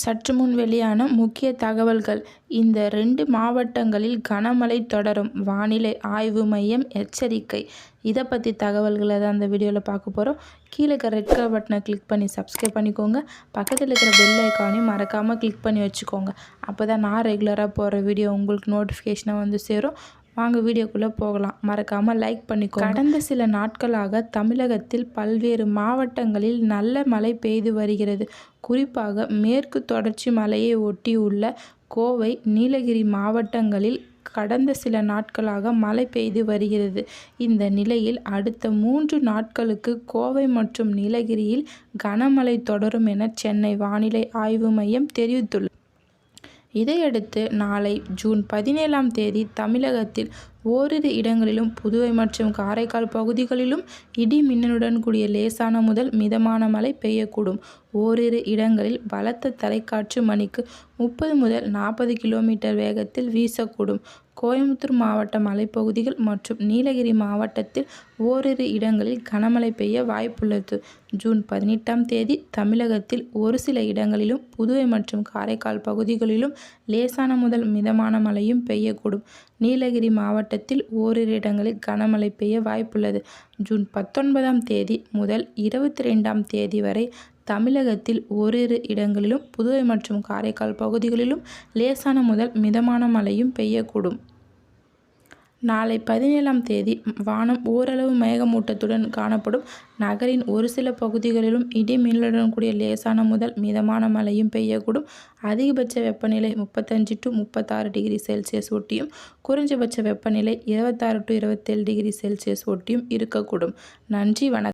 சற்று முன் வெளியான முக்கிய தகவல்கள். இந்த 2 மாவட்டங்களில் கனமழை தொடரும், வானிலை ஆய்வு மையம் எச்சரிக்கை. இதை பற்றி தகவல்களை தான் அந்த வீடியோவில் பார்க்க போகிறோம். கீழே இருக்க ரெட் கலர் பட்டனை கிளிக் பண்ணி சப்ஸ்கிரைப் பண்ணிக்கோங்க. பக்கத்தில் இருக்கிற பெல் ஐக்கானையும் மறக்காமல் கிளிக் பண்ணி வச்சுக்கோங்க. அப்போ தான் நான் ரெகுலராக போகிற வீடியோ உங்களுக்கு நோட்டிஃபிகேஷனாக வந்து சேரும். வாங்க வீடியோக்குள்ளே போகலாம். மறக்காமல் லைக் பண்ணிக்கோங்க. கடந்த சில நாட்களாக தமிழகத்தில் பல்வேறு மாவட்டங்களில் நல்ல மழை பெய்து வருகிறது. குறிப்பாக மேற்கு தொடர்ச்சி மலையை ஒட்டியுள்ள கோவை, நீலகிரி மாவட்டங்களில் கடந்த சில நாட்களாக மழை பெய்து வருகிறது. இந்த நிலையில் அடுத்த 3 நாட்களுக்கு கோவை மற்றும் நீலகிரியில் கனமழை தொடரும் என சென்னை வானிலை ஆய்வு மையம் தெரிவித்துள்ளது. இதையடுத்து நாளை ஜூன் 17ஆம் தேதி தமிழகத்தில் ஓரிரு இடங்களிலும், புதுவை மற்றும் காரைக்கால் பகுதிகளிலும் இடி மின்னலுடன் கூடிய லேசான முதல் மிதமான மழை பெய்யக்கூடும். ஓரிரு இடங்களில் பலத்த தரைக்காற்று மணிக்கு 30 முதல் 40 கிலோமீட்டர் வேகத்தில் வீசக்கூடும். கோயம்புத்தூர் மாவட்ட மலைப்பகுதிகள் மற்றும் நீலகிரி மாவட்டத்தில் ஓரிரு இடங்களில் கனமழை பெய்ய வாய்ப்புள்ளது. ஜூன் 18ஆம் தேதி தமிழகத்தில் ஒரு சில இடங்களிலும், புதுவை மற்றும் காரைக்கால் பகுதிகளிலும் லேசான முதல் மிதமான மழையும் பெய்யக்கூடும். நீலகிரி மாவட்டத்தில் ஓரிரு இடங்களில் கனமழை பெய்ய வாய்ப்புள்ளது. ஜூன் 19ஆம் தேதி முதல் 22ஆம் தேதி வரை தமிழகத்தில் ஓரிரு இடங்களிலும், புதுவை மற்றும் காரைக்கால் பகுதிகளிலும் லேசான முதல் மிதமான மழையும் பெய்யக்கூடும். நாளை 17ஆம் தேதி வானம் ஓரளவு மேகமூட்டத்துடன் காணப்படும். நகரின் ஒரு சில பகுதிகளிலும் இடி மின்னலுடன் கூடிய லேசான முதல் மிதமான மழையும் பெய்யக்கூடும். அதிகபட்ச வெப்பநிலை 35 to 36 டிகிரி செல்சியஸ் ஒட்டியும், குறைந்தபட்ச வெப்பநிலை 26 to 27 டிகிரி செல்சியஸ் ஒட்டியும் இருக்கக்கூடும். நன்றி, வணக்கம்.